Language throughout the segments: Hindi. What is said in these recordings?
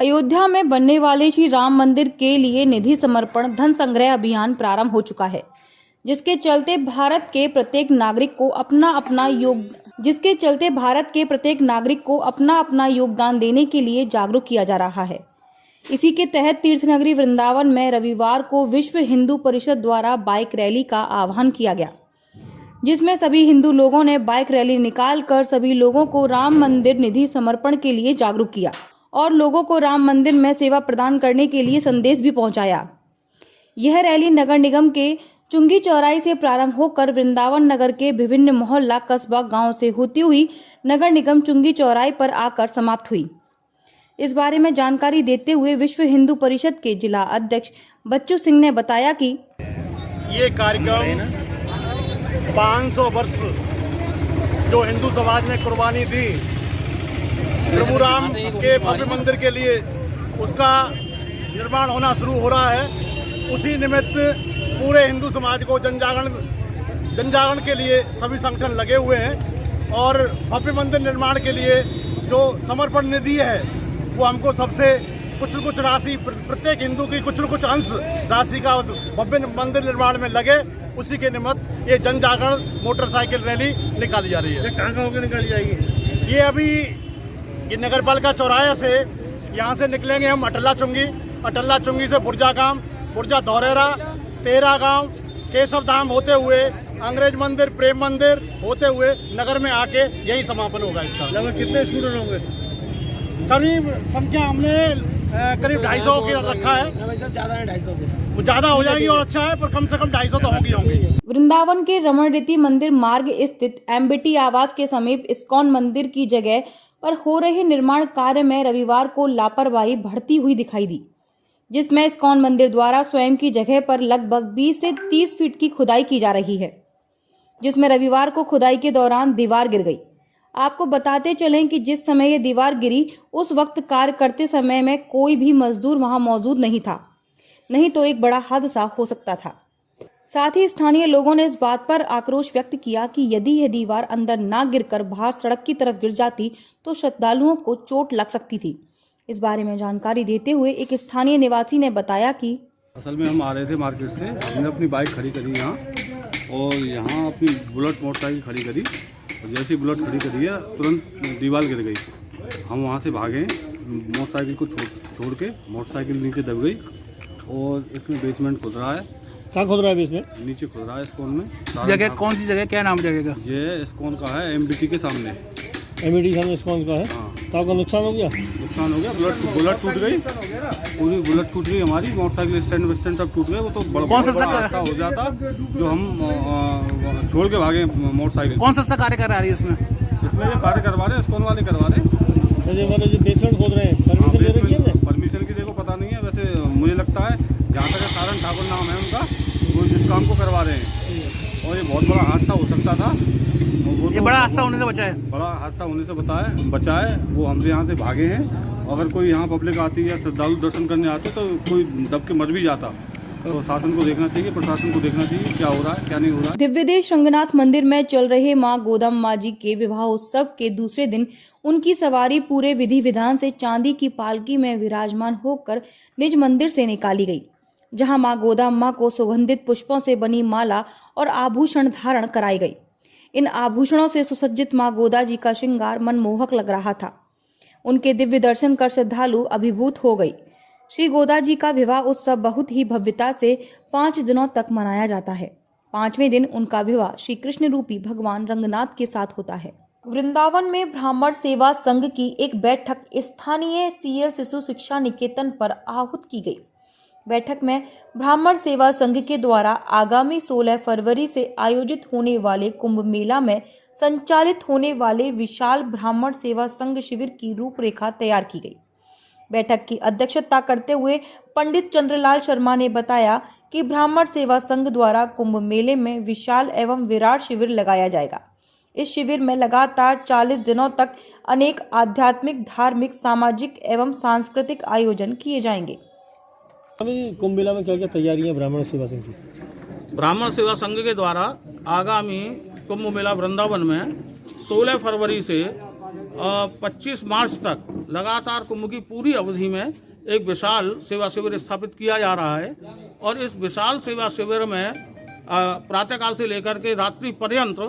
अयोध्या में बनने वाले श्री राम मंदिर के लिए निधि समर्पण धन संग्रह अभियान प्रारंभ हो चुका है, जिसके चलते भारत के प्रत्येक नागरिक को अपना अपना योगदान देने के लिए जागरूक किया जा रहा है। इसी के तहत तीर्थनगरी वृंदावन में रविवार को विश्व हिंदू परिषद द्वारा बाइक रैली का आह्वान किया गया, जिसमें सभी हिंदू लोगों ने बाइक रैली निकालकर सभी लोगों को राम मंदिर निधि समर्पण के लिए जागरूक किया और लोगों को राम मंदिर में सेवा प्रदान करने के लिए संदेश भी पहुंचाया। यह रैली नगर निगम के चुंगी चौराहे से प्रारंभ होकर वृंदावन नगर के विभिन्न मोहल्ला कस्बा गांव से होती हुई नगर निगम चुंगी चौराहे पर आकर समाप्त हुई। इस बारे में जानकारी देते हुए विश्व हिंदू परिषद के जिला अध्यक्ष बच्चू सिंह ने बताया कि ये कार्यक्रम 500 वर्ष जो हिंदू समाज ने कुर्बानी दी प्रभु राम के भव्य मंदिर के लिए, उसका निर्माण होना शुरू हो रहा है। उसी निमित्त पूरे हिंदू समाज को जनजागरण के लिए सभी संगठन लगे हुए हैं और भव्य मंदिर निर्माण के लिए जो समर्पण निधि है वो हमको सबसे कुछ न कुछ राशि, प्रत्येक हिंदू की कुछ न कुछ अंश राशि का उस भव्य मंदिर निर्माण में लगे। उसी के निमित्त ये जनजागरण मोटरसाइकिल रैली निकाली जा रही है। कहाँ होकर निकाली जाएगी? ये अभी ये नगर पालिका चौराहे से यहाँ से निकलेंगे हम अटल्ला चुंगी से बुर्जा गांव, बुर्जा धौरेरा, तेरा गांव, केशव धाम होते हुए अंग्रेज मंदिर, प्रेम मंदिर होते हुए नगर में आके यही समापन होगा इसका। लगभग कितने स्टूडेंट होंगे? करीब संख्या हमने करीब 250 की रखा है। ज्यादा है 250 से, वो ज्यादा हो जाएगी और अच्छा है, पर कम से कम 250 तो होंगी। वृंदावन के रमणरीति मंदिर मार्ग स्थित एमबीटी आवास के समीप इस्कॉन मंदिर की जगह पर हो रहे निर्माण कार्य में रविवार को लापरवाही बढ़ती हुई दिखाई दी, जिसमें इस्कॉन मंदिर द्वारा स्वयं की जगह पर लगभग 20 से 30 फीट की खुदाई की जा रही है, जिसमें रविवार को खुदाई के दौरान दीवार गिर गई। आपको बताते चलें कि जिस समय ये दीवार गिरी उस वक्त कार्य करते समय में कोई भी मजदूर वहां मौजूद नहीं था, नहीं तो एक बड़ा हादसा हो सकता था। साथ ही स्थानीय लोगों ने इस बात पर आक्रोश व्यक्त किया कि यदि यह दीवार अंदर ना गिरकर बाहर सड़क की तरफ गिर जाती तो श्रद्धालुओं को चोट लग सकती थी। इस बारे में जानकारी देते हुए एक स्थानीय निवासी ने बताया कि असल में हम आ रहे थे मार्केट से, हमने अपनी बाइक खड़ी करी यहाँ और यहाँ अपनी बुलेट मोटरसाइकिल खड़ी करी और जैसे ही बुलेट खड़ी करी है तुरंत दीवार गिर गई। हम वहाँ से भागे, मोटरसाइकिल को छोड़ के मोटरसाइकिल नीचे दब गई और इसमें बेसमेंट खुद रहा है। कहाँ खोद रहा है बेसमेंट? नीचे खुद रहा है इस्कॉन में। जगह कौन सी जगह, क्या नाम जगह का? ये इस्कॉन का है, एमबीटी के सामने। एमबीटी सामने इस्कॉन का है। हाँ। तो आपका नुकसान हो गया? नुकसान हो गया, बुलेट टूट गई, पूरी बुलेट टूट गई हमारी, मोटरसाइकिल स्टैंड सब टूट गए। वो तो कौन सा हादसा हो जाता जो हम छोड़ के भागे मोटरसाइकिल। कौन सा कार्य करा रही है इसमें? इसमें ये कार्य करवा रहे हैं, इस्कॉन वाले करवा रहे हैं। मतलब जो बेसमेंट खोद रहे हैं, परमिशन ले रखी है? परमिशन की देखो पता नहीं है, वैसे मुझे लगता है जहाँ तक सारण ठाकुर नाम है उनका, वो जिस काम को करवा रहे हैं और ये बहुत बड़ा हादसा हो सकता था। ये बड़ा हादसा होने से बचा है, बड़ा हादसा होने से बचा है। वो हमसे यहाँ से भागे हैं। अगर कोई यहाँ पब्लिक आती है, श्रद्धालु दर्शन करने आते तो कोई दब के मर भी जाता। तो शासन को देखना चाहिए, प्रशासन को देखना चाहिए क्या हो रहा है क्या नहीं हो रहा है। दिव्यदेश रंगनाथ मंदिर में चल रहे मां गोदम्मा जी के विवाह उत्सव के दूसरे दिन उनकी सवारी पूरे विधि विधान से चांदी की पालकी में विराजमान होकर निज मंदिर से निकाली गई, जहां मां गोदम्मा को सुगंधित पुष्पों से बनी माला और आभूषण धारण कराई गई। इन आभूषणों से सुसज्जित मां गोदा जी का श्रृंगार मनमोहक लग रहा था। उनके दिव्य दर्शन कर श्रद्धालु अभिभूत हो गई। श्री गोदा जी का विवाह उत्सव बहुत ही भव्यता से 5 दिनों तक मनाया जाता है। 5वें दिन उनका विवाह श्री कृष्ण रूपी भगवान रंगनाथ के साथ होता है। वृंदावन में ब्राह्मण सेवा संघ की एक बैठक स्थानीय सीएल शिशु शिक्षा निकेतन पर आहूत की गई। बैठक में ब्राह्मण सेवा संघ के द्वारा आगामी 16 फरवरी से आयोजित होने वाले कुंभ मेला में संचालित होने वाले विशाल ब्राह्मण सेवा संघ शिविर की रूपरेखा तैयार की गई। बैठक की अध्यक्षता करते हुए पंडित चंद्रलाल शर्मा ने बताया कि ब्राह्मण सेवा संघ द्वारा कुंभ मेले में विशाल एवं विराट शिविर लगाया जाएगा। इस शिविर में लगातार 40 दिनों तक अनेक आध्यात्मिक, धार्मिक, सामाजिक एवं सांस्कृतिक आयोजन किए जाएंगे। कुंभ मेला में क्या क्या तैयारियां ब्राह्मण सेवा संघ की? ब्राह्मण सेवा संघ के द्वारा आगामी कुंभ मेला वृंदावन में 16 फरवरी से 25 मार्च तक लगातार कुंभ की पूरी अवधि में एक विशाल सेवा शिविर स्थापित किया जा रहा है और इस विशाल सेवा शिविर में प्रातःकाल से लेकर के रात्रि पर्यंत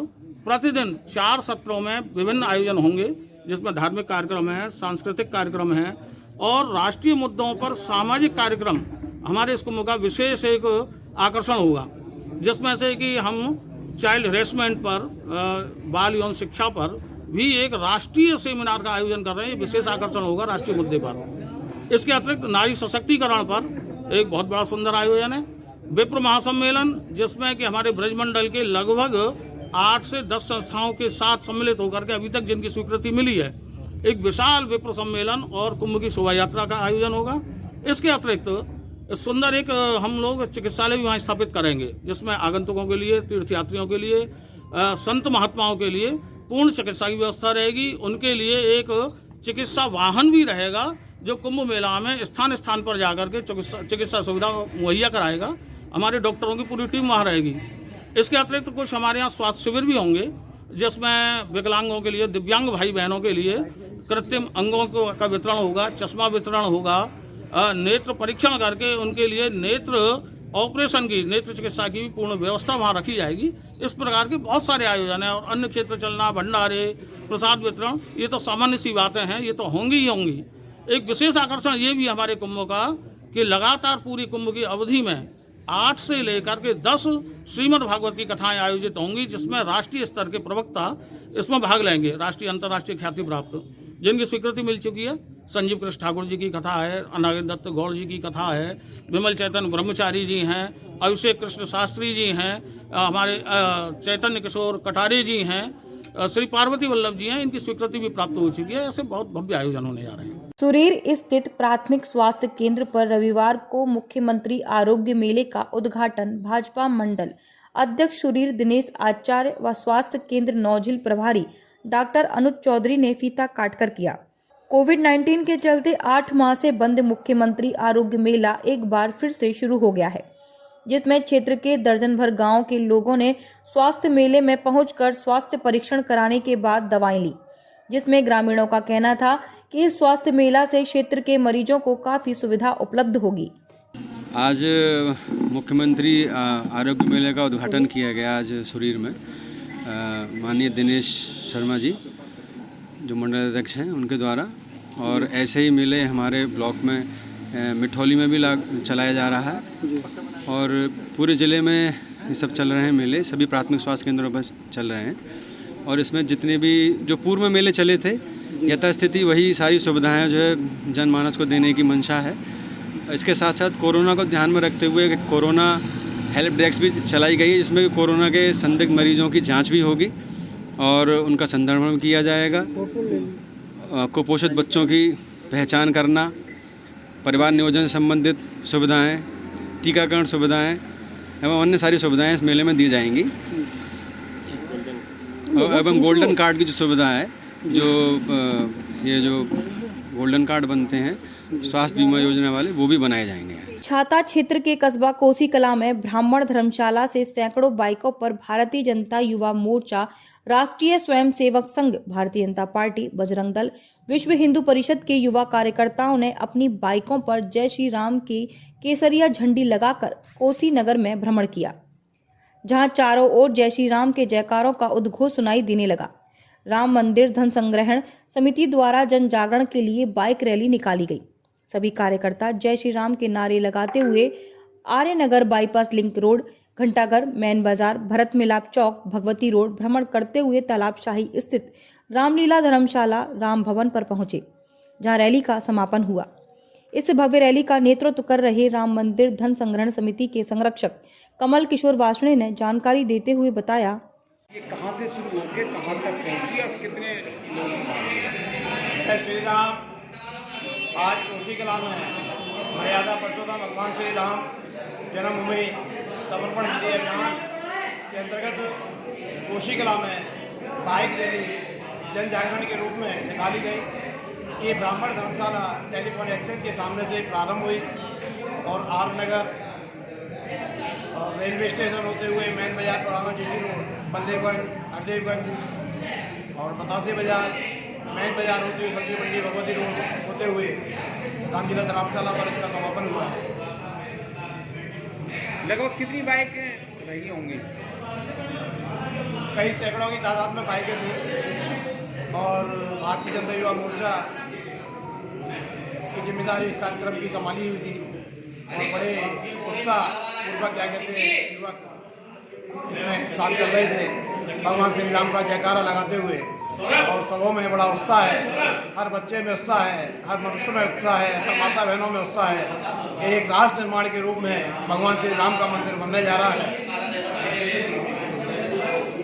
प्रतिदिन 4 सत्रों में विभिन्न आयोजन होंगे, जिसमें धार्मिक कार्यक्रम है, सांस्कृतिक कार्यक्रम है और राष्ट्रीय मुद्दों पर सामाजिक कार्यक्रम। हमारे इस कुंभ का विशेष एक आकर्षण होगा, जिसमें से कि हम चाइल्ड हेरेसमेंट पर, बाल यौन शिक्षा पर भी एक राष्ट्रीय सेमिनार का आयोजन कर रहे हैं। विशेष आकर्षण होगा राष्ट्रीय मुद्दे पर। इसके अतिरिक्त नारी सशक्तिकरण पर एक बहुत बड़ा सुंदर आयोजन है, विप्र महासम्मेलन, जिसमें कि हमारे ब्रजमंडल के लगभग 8 से 10 संस्थाओं के साथ सम्मिलित होकर के अभी तक जिनकी स्वीकृति मिली है, एक विशाल विप्र सम्मेलन और कुंभ की शोभा यात्रा का आयोजन होगा। इसके अतिरिक्त सुंदर एक हम लोग चिकित्सालय भी वहाँ स्थापित करेंगे, जिसमें आगंतुकों के लिए, तीर्थयात्रियों के लिए, संत महात्माओं के लिए पूर्ण चिकित्सा की व्यवस्था रहेगी। उनके लिए एक चिकित्सा वाहन भी रहेगा, जो कुंभ मेला में स्थान स्थान पर जाकर के चिकित्सा सुविधा मुहैया कराएगा। हमारे डॉक्टरों की पूरी टीम वहाँ रहेगी। इसके अतिरिक्त कुछ हमारे यहाँ स्वास्थ्य शिविर भी होंगे, जिसमें विकलांगों के लिए, दिव्यांग भाई बहनों के लिए कृत्रिम अंगों का वितरण होगा, चश्मा वितरण होगा, नेत्र परीक्षण करके उनके लिए नेत्र ऑपरेशन की, नेत्र चिकित्सा की भी पूर्ण व्यवस्था वहाँ रखी जाएगी। इस प्रकार के बहुत सारे आयोजन हैं और अन्य क्षेत्र चलना, भंडारे, प्रसाद वितरण, ये तो सामान्य सी बातें हैं, ये तो होंगी ही होंगी। एक विशेष आकर्षण ये भी हमारे कुंभ का कि लगातार पूरी कुंभ की अवधि में 8 से लेकर के 10 श्रीमद् भागवत की कथाएं आयोजित होंगी, जिसमें राष्ट्रीय स्तर के प्रवक्ता इसमें भाग लेंगे, राष्ट्रीय अंतर्राष्ट्रीय ख्याति प्राप्त, जिनकी स्वीकृति मिल चुकी है। संजीव कृष्ण ठाकुर जी की कथा है, अनागत दत्त गौड़ जी की कथा है, विमल चैतन्य ब्रह्मचारी जी हैं, अभिषेक कृष्ण शास्त्री जी हैं, हमारे चैतन्य किशोर कटारे जी हैं, श्री पार्वती वल्लभ जी हैं, इनकी स्वीकृति भी प्राप्त हो चुकी है। ऐसे बहुत भव्य आयोजन होने जा रहे हैं। सुरीर स्थित प्राथमिक स्वास्थ्य केंद्र पर रविवार को मुख्यमंत्री आरोग्य मेले का उद्घाटन भाजपा मंडल अध्यक्ष सुरीर दिनेश आचार्य व स्वास्थ्य केंद्र नौझिल प्रभारी डॉक्टर अनुज चौधरी ने फीता काटकर किया। कोविड-19 के चलते 8 माह से बंद मुख्यमंत्री आरोग्य मेला एक बार फिर से शुरू हो गया है, जिसमें क्षेत्र के दर्जन भर गांव के लोगों ने स्वास्थ्य मेले में पहुंचकर स्वास्थ्य परीक्षण कराने के बाद दवाएं ली, जिसमें ग्रामीणों का कहना था कि इस स्वास्थ्य मेला से क्षेत्र के मरीजों को काफी सुविधा उपलब्ध होगी। आज मुख्यमंत्री आरोग्य मेले का उद्घाटन किया गया आज सुरीर में। माननीय दिनेश शर्मा जी जो मंडल अध्यक्ष हैं उनके द्वारा, और ऐसे ही मेले हमारे ब्लॉक में मिठौली में भी चलाया जा रहा है और पूरे ज़िले में ये सब चल रहे हैं मेले, सभी प्राथमिक स्वास्थ्य केंद्रों पर चल रहे हैं। और इसमें जितने भी जो पूर्व में मेले चले थे, यथास्थिति वही सारी सुविधाएं जो है जनमानस को देने की मंशा है। इसके साथ साथ कोरोना को ध्यान में रखते हुए कोरोना हेल्प डेस्क भी चलाई गई है, जिसमें कोरोना के संदिग्ध मरीजों की जांच भी होगी और उनका संदर्भन किया जाएगा। कुपोषित बच्चों की पहचान करना, परिवार नियोजन संबंधित सुविधाएं, टीकाकरण सुविधाएं एवं अन्य सारी सुविधाएं इस मेले में दी जाएंगी। एवं गोल्डन कार्ड की जो सुविधा है, ये जो गोल्डन कार्ड बनते हैं स्वास्थ्य बीमा योजना वाले, वो भी बनाए जाएंगे। छाता क्षेत्र के कस्बा कोसी कला में ब्राह्मण धर्मशाला से सैकड़ों बाइकों पर भारतीय जनता युवा मोर्चा, राष्ट्रीय स्वयंसेवक संघ, भारतीय जनता पार्टी, बजरंग दल, विश्व हिंदू परिषद के युवा कार्यकर्ताओं ने अपनी बाइकों पर जय श्री राम की केसरिया झंडी लगाकर कोसी नगर में भ्रमण किया, जहां चारों ओर जय श्री राम के जयकारों का उद्घोष सुनाई देने लगा। राम मंदिर धन संग्रहण समिति द्वारा जन जागरण के लिए बाइक रैली निकाली गई। सभी कार्यकर्ता जय श्री राम के नारे लगाते हुए आर्यनगर बाईपास लिंक रोड, घंटाघर, मैन बाजार, भरत मिलाप चौक, भगवती रोड भ्रमण करते हुए तालाबशाही स्थित रामलीला धर्मशाला राम भवन पर पहुंचे, जहां रैली का समापन हुआ। इस भव्य रैली का नेतृत्व कर रहे राम मंदिर धन संग्रहण समिति के संरक्षक कमल किशोर वासणे ने जानकारी देते हुए बताया, ये कहाँ से शुरू होकर कहाँ तक पहुँची और कितने लोग जय श्री राम। आज कोसी कला में मर्यादा पुरुषोत्तम भगवान श्री राम जन्मभूमि समर्पण विधि अभियान के अंतर्गत कोसी कला में बाइक रैली जन जागरण के रूप में निकाली गई। ये ब्राह्मण धर्मशाला टेलीफोन एक्सचेंज के सामने से प्रारंभ हुई और आर नगर और रेलवे स्टेशन होते हुए मैन बाजार, पुराना जीटी रोड, बल्देवगंज, हरदेवगंज और बतासे बाजार मेन बाजार होती हुई सब्जी मंडी भगवती रोड होते हुए गांधी नगर धर्मशाला पर इसका समापन हुआ है। लगभग कितनी बाइक रही होंगी? कई सैकड़ों की तादाद में बाइकें थी और भारतीय जनता युवा मोर्चा की जिम्मेदारी इस कार्यक्रम की संभाली हुई थी और बड़े उत्साह पूर्वक क्या कहते हैं युवक इसमें साथ चल रहे थे भगवान श्री राम का जयकारा लगाते हुए और सबों में बड़ा उत्साह है, हर बच्चे में उत्साह है, हर मनुष्य में उत्साह है, हर माता बहनों में उत्साह है। एक राष्ट्र निर्माण के रूप में भगवान श्री राम का मंदिर बनने जा रहा है।